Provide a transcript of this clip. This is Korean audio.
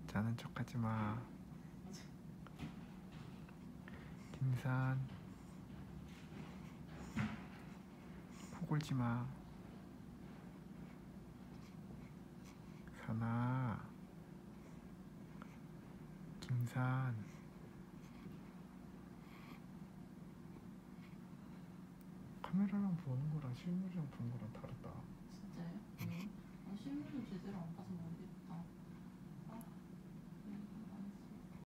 자는 척하지 마. 김산, 코 골지 마. 산아, 김산. 카메라랑 보는 거랑 실물이랑 보는 거랑 다르다. 진짜요? 실물은 제대로 안 봤어요.